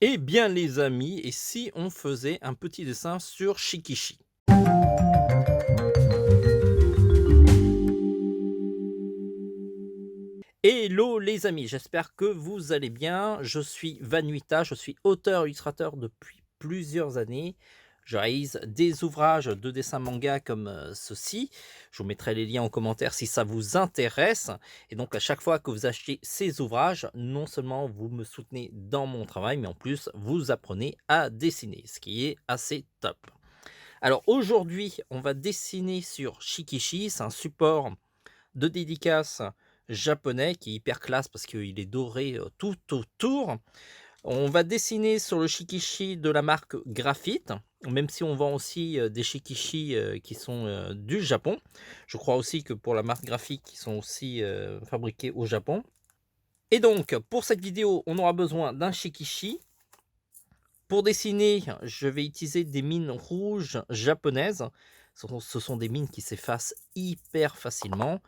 Eh bien les amis, et si on faisait un petit dessin sur Shikishi? Hello les amis, j'espère que vous allez bien. Je suis Vanuita, je suis auteur-illustrateur depuis plusieurs années. Je réalise des ouvrages de dessin manga comme ceci. Je vous mettrai les liens en commentaire si ça vous intéresse. Et donc à chaque fois que vous achetez ces ouvrages, non seulement vous me soutenez dans mon travail, mais en plus vous apprenez à dessiner, ce qui est assez top. Alors aujourd'hui, on va dessiner sur Shikishi, c'est un support de dédicace japonais qui est hyper classe parce qu'il est doré tout autour. On va dessiner sur le Shikishi de la marque Graphite, même si on vend aussi des Shikishi qui sont du Japon. Je crois aussi que pour la marque Graphite, qui sont aussi fabriqués au Japon. Et donc, pour cette vidéo, on aura besoin d'un Shikishi. Pour dessiner, je vais utiliser des mines rouges japonaises. Ce sont des mines qui s'effacent hyper facilement.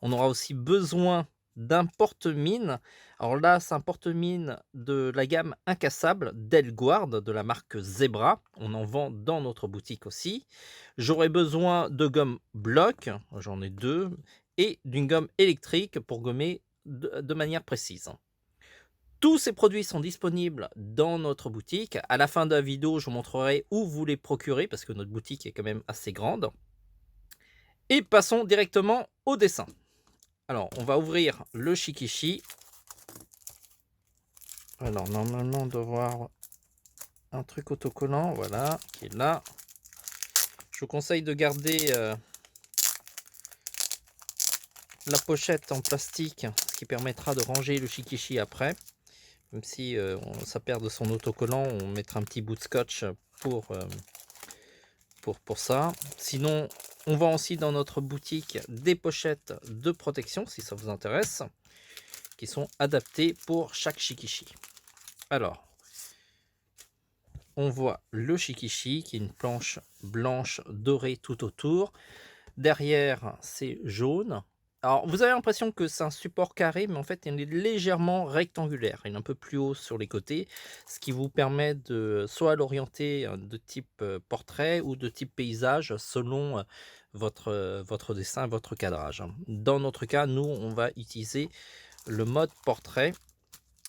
On aura aussi besoin d'un porte-mine. Alors là, c'est un porte-mine de la gamme incassable d'Elguard de la marque Zebra. On en vend dans notre boutique aussi. J'aurai besoin de gomme bloc, j'en ai deux, et d'une gomme électrique pour gommer de manière précise. Tous ces produits sont disponibles dans notre boutique. À la fin de la vidéo, je vous montrerai où vous les procurer parce que notre boutique est quand même assez grande. Et passons directement au dessin. Alors, on va ouvrir le Shikishi. Alors, normalement, on doit avoir un truc autocollant, voilà, qui est là. Je vous conseille de garder la pochette en plastique, ce qui permettra de ranger le Shikishi après. Même si ça perd de son autocollant, on mettra un petit bout de scotch pour ça. Sinon, on vend aussi dans notre boutique des pochettes de protection, si ça vous intéresse, qui sont adaptées pour chaque Shikishi. Alors, on voit le Shikishi qui est une planche blanche dorée tout autour. Derrière, c'est jaune. Alors, vous avez l'impression que c'est un support carré, mais en fait, il est légèrement rectangulaire. Il est un peu plus haut sur les côtés, ce qui vous permet de soit l'orienter de type portrait ou de type paysage selon votre dessin, votre cadrage. Dans notre cas, nous, on va utiliser le mode portrait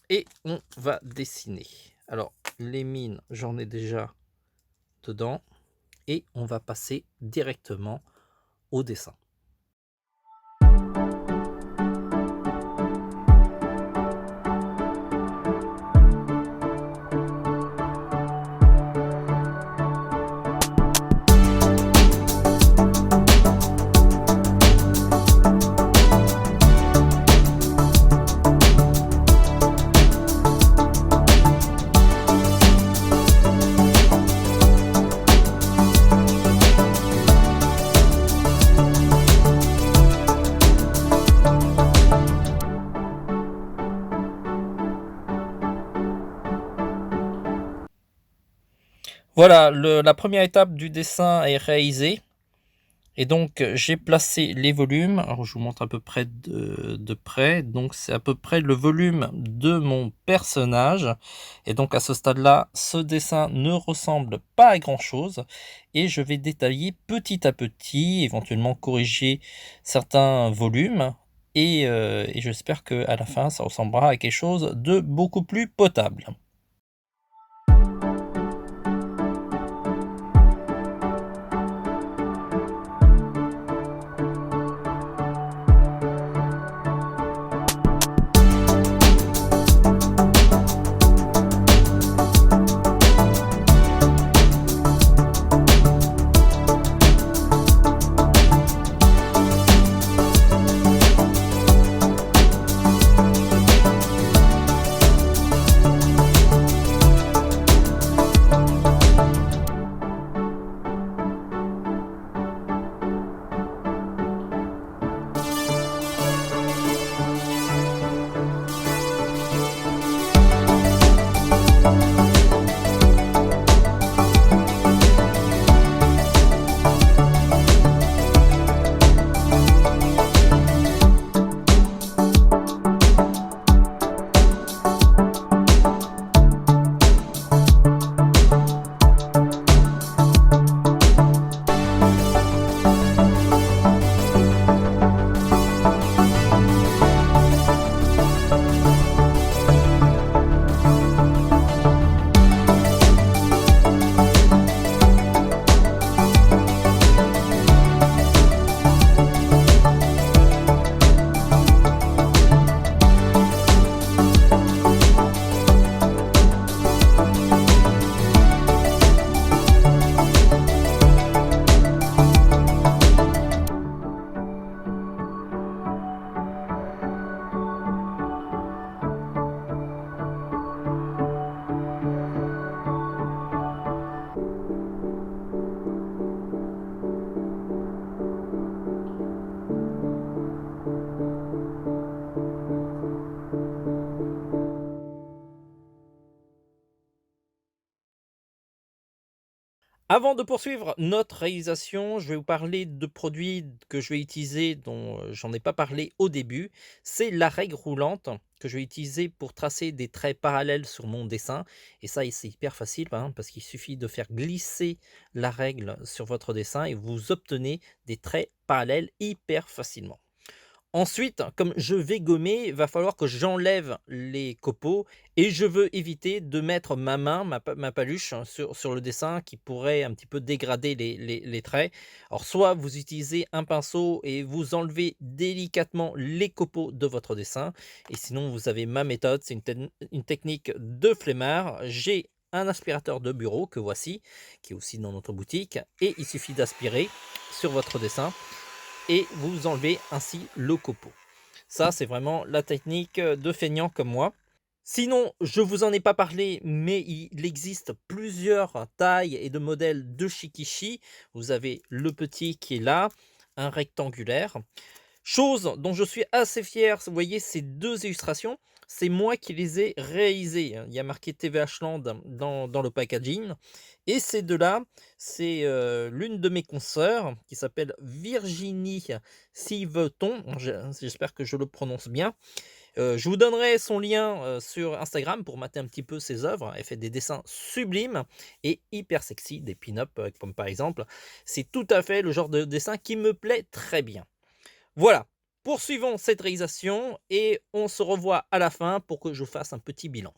et on va dessiner. Alors, les mines, j'en ai déjà dedans et on va passer directement au dessin. Voilà, la première étape du dessin est réalisée. Et donc, j'ai placé les volumes. Alors, je vous montre à peu près de près. Donc, c'est à peu près le volume de mon personnage. Et donc, à ce stade-là, ce dessin ne ressemble pas à grand-chose. Et je vais détailler petit à petit, éventuellement corriger certains volumes. Et j'espère qu'à la fin, ça ressemblera à quelque chose de beaucoup plus potable. Avant de poursuivre notre réalisation, je vais vous parler de produits que je vais utiliser dont, j'en ai pas parlé au début. C'est la règle roulante que je vais utiliser pour tracer des traits parallèles sur mon dessin et ça et c'est hyper facile, hein, parce qu'il suffit de faire glisser la règle sur votre dessin et vous obtenez des traits parallèles hyper facilement. Ensuite, comme je vais gommer, il va falloir que j'enlève les copeaux et je veux éviter de mettre ma main, ma paluche hein, sur le dessin qui pourrait un petit peu dégrader les traits. Alors soit vous utilisez un pinceau et vous enlevez délicatement les copeaux de votre dessin et sinon vous avez ma méthode, c'est une technique de flemmard. J'ai un aspirateur de bureau que voici, qui est aussi dans notre boutique et il suffit d'aspirer sur votre dessin et vous enlevez ainsi le copeau. Ça, c'est vraiment la technique de feignant comme moi. Sinon, je vous en ai pas parlé, mais il existe plusieurs tailles et de modèles de Shikishi. Vous avez le petit qui est là, un rectangulaire. Chose dont je suis assez fier, vous voyez ces deux illustrations, c'est moi qui les ai réalisées, hein. Il y a marqué TVH Land dans le packaging et ces deux-là, c'est, l'une de mes consoeurs qui s'appelle Virginie Siveton, j'espère que je le prononce bien. Je vous donnerai son lien, sur Instagram pour mater un petit peu ses œuvres. Elle fait des dessins sublimes et hyper sexy, des pin-up, comme par exemple. C'est tout à fait le genre de dessin qui me plaît très bien. Voilà, poursuivons cette réalisation et on se revoit à la fin pour que je fasse un petit bilan.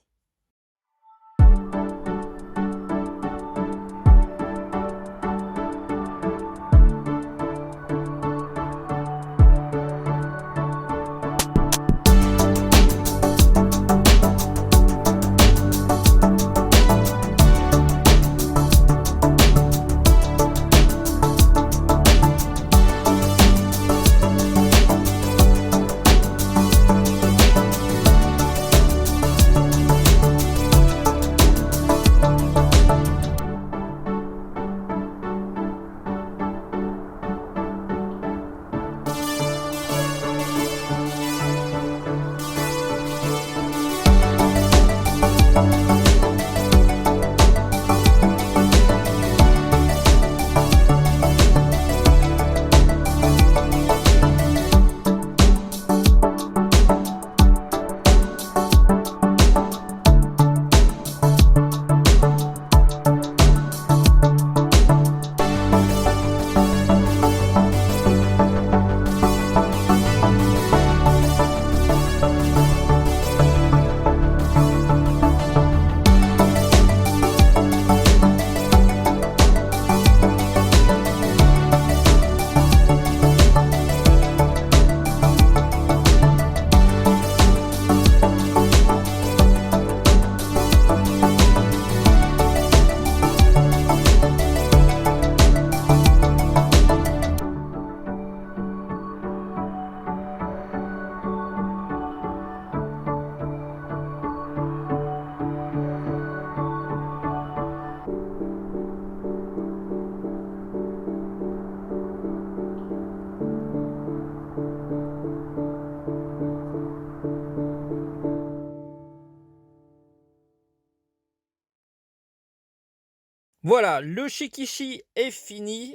Voilà, le shikishi est fini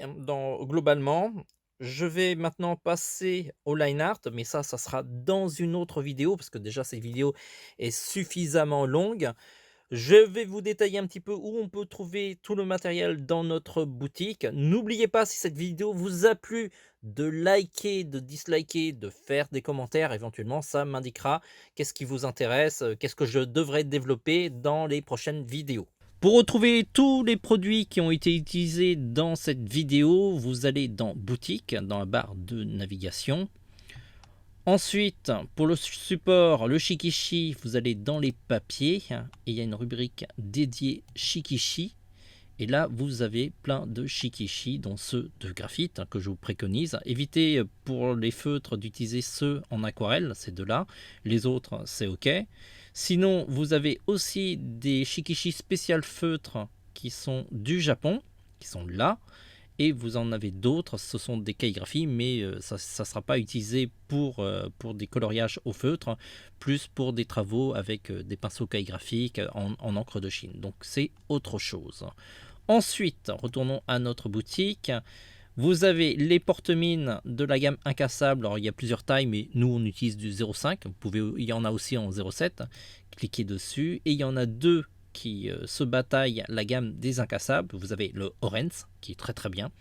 globalement. Je vais maintenant passer au line art, mais ça sera dans une autre vidéo parce que déjà cette vidéo est suffisamment longue. Je vais vous détailler un petit peu où on peut trouver tout le matériel dans notre boutique. N'oubliez pas, si cette vidéo vous a plu, de liker, de disliker, de faire des commentaires. Éventuellement, ça m'indiquera qu'est-ce qui vous intéresse, qu'est-ce que je devrais développer dans les prochaines vidéos. Pour retrouver tous les produits qui ont été utilisés dans cette vidéo, vous allez dans boutique, dans la barre de navigation. Ensuite, pour le support, le Shikishi, vous allez dans les papiers et il y a une rubrique dédiée Shikishi. Et là, vous avez plein de Shikishi, dont ceux de graphite que je vous préconise. Évitez pour les feutres d'utiliser ceux en aquarelle, ces deux-là. Les autres, c'est OK. Sinon, vous avez aussi des Shikishi spécial feutres qui sont du Japon, qui sont là. Et vous en avez d'autres, ce sont des calligraphies, mais ça ne sera pas utilisé pour des coloriages au feutre, plus pour des travaux avec des pinceaux calligraphiques en encre de Chine. Donc c'est autre chose. Ensuite, retournons à notre boutique. Vous avez les porte-mines de la gamme incassable. Alors, il y a plusieurs tailles, mais nous, on utilise du 0,5. Il y en a aussi en 0,7. Cliquez dessus. Et il y en a deux qui se bataillent la gamme des incassables. Vous avez le Orenz, qui est très très bien.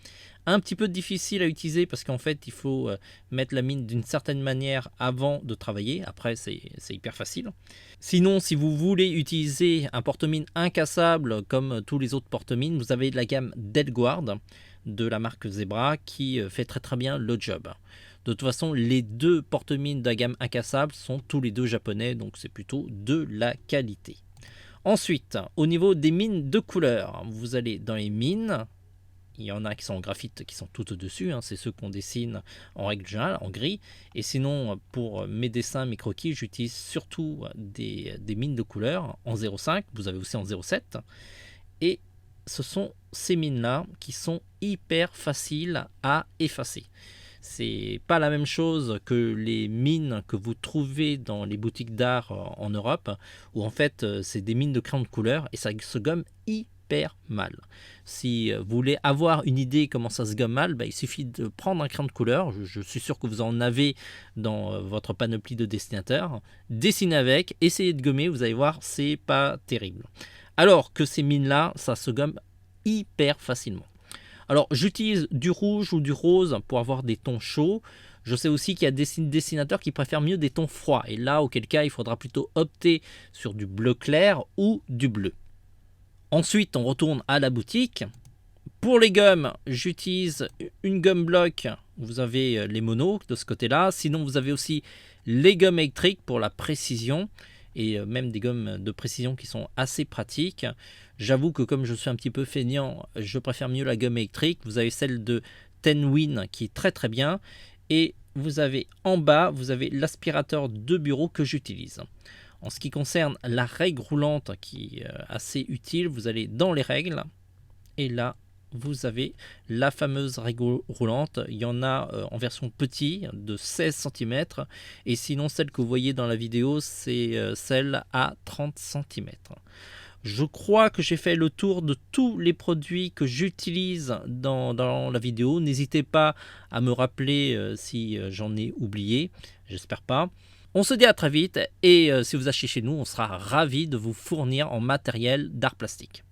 Un petit peu difficile à utiliser parce qu'en fait, il faut mettre la mine d'une certaine manière avant de travailler. Après, c'est hyper facile. Sinon, si vous voulez utiliser un porte-mine incassable comme tous les autres porte-mines, vous avez la gamme Delguard de la marque Zebra qui fait très très bien le job. De toute façon, les deux porte-mines de la gamme incassable sont tous les deux japonais, donc c'est plutôt de la qualité. Ensuite, au niveau des mines de couleur, vous allez dans les mines. Il y en a qui sont en graphite, qui sont toutes au-dessus. C'est ceux qu'on dessine en règle générale, en gris. Et sinon, pour mes dessins, mes croquis, j'utilise surtout des mines de couleur en 0,5. Vous avez aussi en 0,7. Et ce sont ces mines-là qui sont hyper faciles à effacer. C'est pas la même chose que les mines que vous trouvez dans les boutiques d'art en Europe, où en fait c'est des mines de crayon de couleur et ça se gomme hyper mal. Si vous voulez avoir une idée comment ça se gomme mal, il suffit de prendre un crayon de couleur, je suis sûr que vous en avez dans votre panoplie de dessinateurs, dessinez avec, essayez de gommer, vous allez voir, c'est pas terrible. Alors que ces mines-là, ça se gomme hyper facilement. Alors, j'utilise du rouge ou du rose pour avoir des tons chauds. Je sais aussi qu'il y a des dessinateurs qui préfèrent mieux des tons froids. Et là, auquel cas, il faudra plutôt opter sur du bleu clair ou du bleu. Ensuite, on retourne à la boutique. Pour les gommes, j'utilise une gomme bloc. Vous avez les monos de ce côté-là. Sinon, vous avez aussi les gommes électriques pour la précision. Et même des gommes de précision qui sont assez pratiques. J'avoue que comme je suis un petit peu feignant, je préfère mieux la gomme électrique. Vous avez celle de Tenwin qui est très très bien. Et vous avez en bas, vous avez l'aspirateur de bureau que j'utilise. En ce qui concerne la règle roulante qui est assez utile, vous allez dans les règles. Et là, vous avez la fameuse règle roulante. Il y en a en version petit de 16 cm. Et sinon, celle que vous voyez dans la vidéo, c'est celle à 30 cm. Je crois que j'ai fait le tour de tous les produits que j'utilise dans la vidéo. N'hésitez pas à me rappeler si j'en ai oublié. J'espère pas. On se dit à très vite. Et si vous achetez chez nous, on sera ravis de vous fournir en matériel d'art plastique.